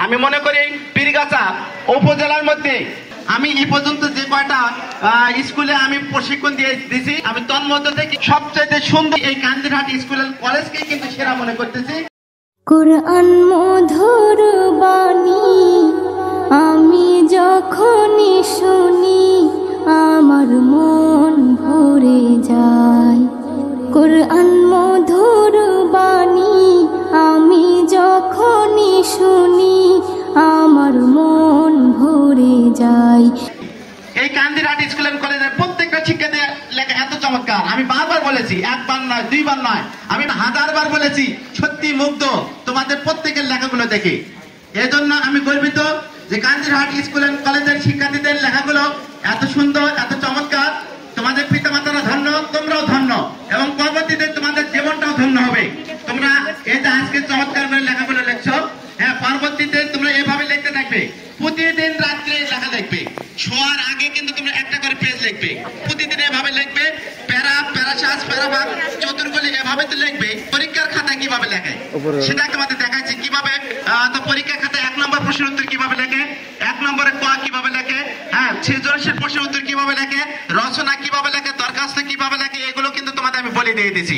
আমি মনে করি পীরগাছা উপজেলার মধ্যে আমি এই পর্যন্ত যে কয়টা স্কুলে আমি প্রশিক্ষণ দিয়েছি, আমি তন্মধ্য থেকে সবচেয়ে সুন্দর এই কান্দিরহাট স্কুল কলেজকে কিন্তু সেরা মনে করতেছি। কোরআন মধুর বাণী আমি যখনই শুনি আমার মন ভরে যায়। কোরআন মধুর বাণী আমি যখনই শুনি আমার মন ভরে যায়। এই কান্দিরহাট স্কুল এন্ড কলেজের প্রত্যেকটা শিক্ষার্থীর লেখা এত চমৎকার, আমি বারবার বলেছি, একবার নয় দুইবার নয়, আমি 1000 বার বলেছি। সত্যি মুগ্ধ তোমাদের প্রত্যেকের লেখাগুলো দেখে। এই জন্য আমি গর্বিত যে কান্দিরহাট স্কুল এন্ড কলেজের শিক্ষার্থীদের লেখাগুলো এত সুন্দর, এত চমৎকার। তোমাদের পিতামাতারা ধন্য, তোমরাও ধন্য, এবং পরবর্তীতে তোমাদের জীবনটাও ধন্য হবে। তোমরা এই যে আজকে চমৎকার লেখাগুলো লিখছো, হ্যাঁ, পরবর্তীতে তোমরা এভাবে লিখতে থাকবে। প্রতিদিন রাত্রে লেখা লিখবে, শোয়ার আগে কিন্তু তোমরা একটা করে পেজ লিখবে। প্রতিদিন এভাবে লিখবে, প্যারা প্যারাসাস প্যারাভাগ চতুর্গুলি এভাবে তো লিখবে। পরীক্ষার খাতায় কিভাবে লেখে সেটা তোমাদের দেখাচ্ছি কিভাবে। তো পরীক্ষার খাতায় 1 নম্বর প্রশ্নের উত্তর কিভাবে লেখে, 1 নম্বরে ক কিভাবে লেখে, হ্যাঁ, সৃজনশীল প্রশ্নের উত্তর কিভাবে লেখে, রচনা কিভাবে লেখে, দরখাস্ত কিভাবে লেখে, এগুলো কিন্তু তোমাদের আমি বলে দিয়ে দিয়েছি।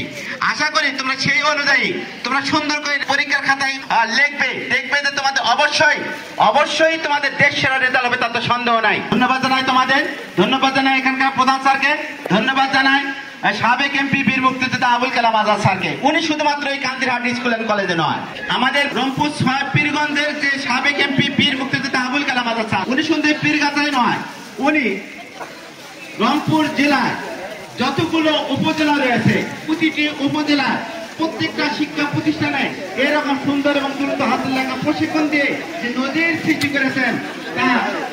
আশা করি তোমরা সেই অনুযায়ী তোমরা সুন্দর করে পরীক্ষার খাতায় লিখবে। দেখবে যে তোমাদের অবশ্যই তোমাদের দেশ সেরা রেজাল্ট হবে, তাতে সন্দেহ নাই। ধন্যবাদ জানাই তোমাদের, ধন্যবাদ জানাই এখানকার প্রধান স্যারকে, ধন্যবাদ জানাই সাবেক এমপি বীর মুক্তিযোদ্ধা আবুল কালাম আজাদ স্যারকে। উনি শুধুমাত্র এই কান্দিরহাট স্কুল এন্ড কলেজে নয়, আমাদের রংপুর পীরগঞ্জের যে সাবেক এমপি বীর মুক্তিযোদ্ধা আবুল কালাম আজাদ স্যার, উনি শুধু পীরগাছায় নয়, উনি রংপুর জেলায় যতগুলো উপজেলা রয়েছে প্রতিটি উপজেলার প্রত্যেকটা শিক্ষা প্রতিষ্ঠানে এরকম সুন্দর এবং দ্রুত হাতের লেখা প্রশিক্ষণ দিয়ে যে নদীর সৃষ্টি করেছেন, তা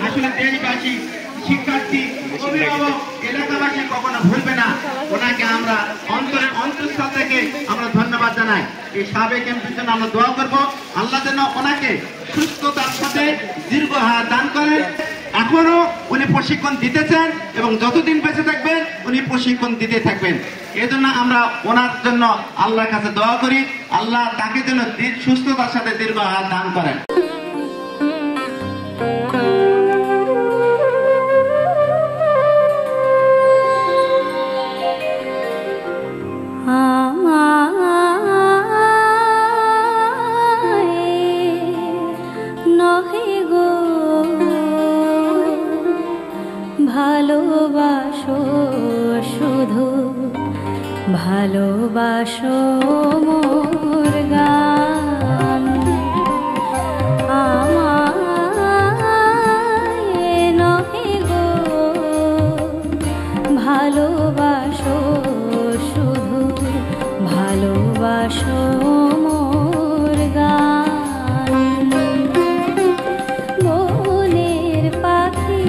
আসলে দেশবাসী, শিক্ষার্থী, অভিভাবক, এলাকাবাসী কখনো ভুলবে না। ওনাকে আমরা অন্তরের অন্তঃস্থল থেকে আমরা ধন্যবাদ জানাই। এই সাবেক এমপির জন্য আমরা দোয়া করবো, আল্লাহ যেন ওনাকে সুস্থতার সাথে দীর্ঘ হায়াত দান করেন। এখনো উনি প্রশিক্ষণ দিতেছেন এবং যতদিন বেঁচে থাকবেন উনি প্রশিক্ষণ দিতে থাকবেন। এই জন্য আমরা ওনার জন্য আল্লাহর কাছে দোয়া করি, আল্লাহ তাকে যেন সুস্থতার সাথে দীর্ঘ হায়াত দান করেন। ভালোবাসো শুধু ভালোবাসো মোর গান, আমায় নহে গো ভালোবাসো শুধু ভালোবাসো মোর গান। মনের পাখি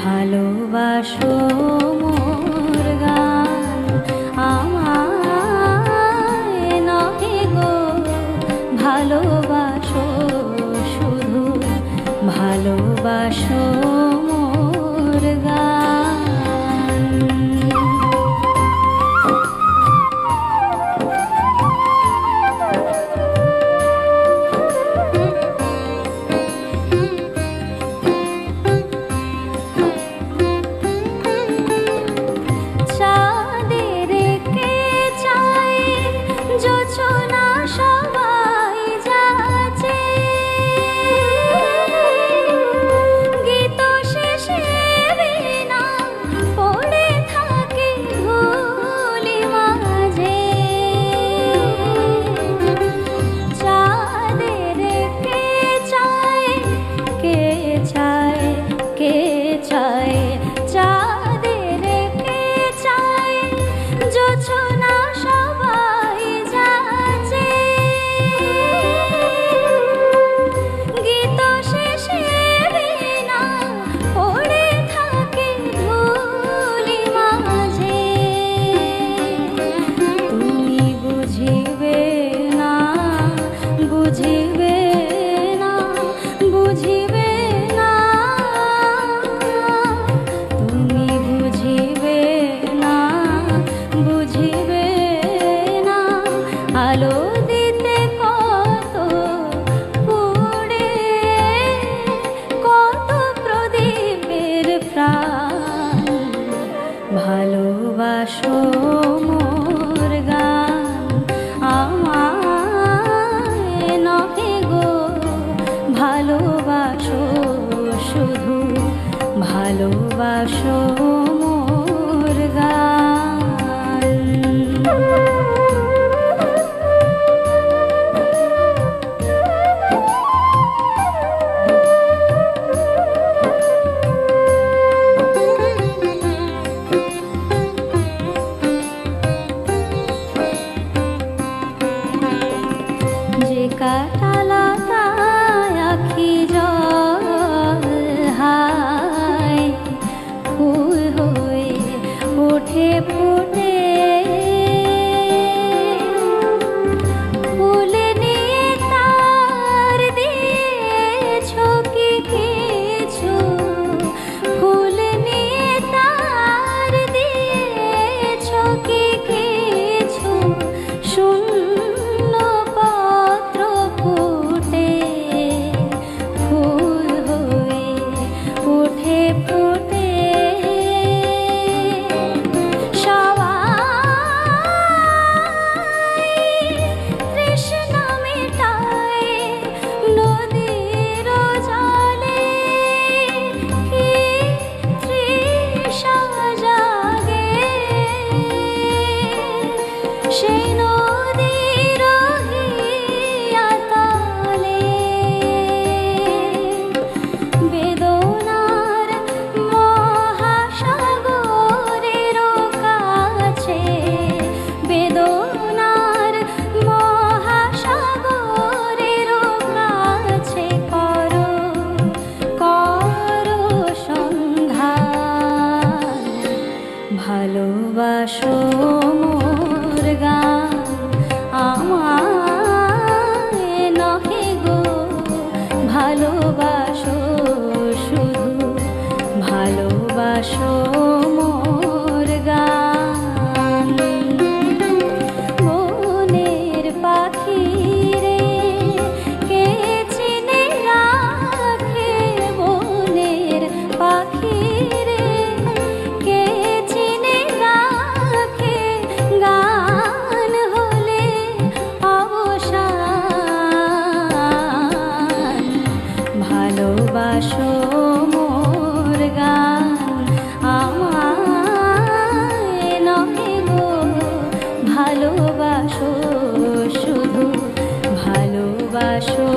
ভালোবাসো মোর গান, আমায় নহে গো ভালোবাসো শুধু ভালোবাসো মোর গান। গীত আলো দিতে কত পুড়ে, কত প্রদীপের প্রাণ। ভালোবাসো মোর গান, আমায় নহে গো ভালোবাসো শুধু, ভালোবাসো মোর গান। যে কাটালাতায় আখি জল হায়, ফুল হয়ে ওঠে ফুটে, ফুল নিয়ে তার দিয়েছ কি কিছু, ফুল নিয়ে তার দিয়েছ কি কিছু, শূন্য পত্র ফুটে, ফুল হয়ে ওঠে ফুটে। সবাই তৃষ্ণা মেটায় নদীর জলে, কি তৃষা জাগে সেই নদীর হিয়াতলে। বেদনার মহাসাগরের কাছে, বেদনার মহাসাগরের কাছে করো, করো সন্ধান। ভালোবাসো মোর গান, আমায় নহে গো ভালোবাসো শুধু, ভালোবাসো মোর গান। বনের পাখি রে কে চিনে রাখে, বনের পাখি রে কে চিনে রাখে, গান হলে অবসান। ভালোবাসো মোর গান, আমায় নহে গো ভালোবাসো শুধু, ভালোবাসো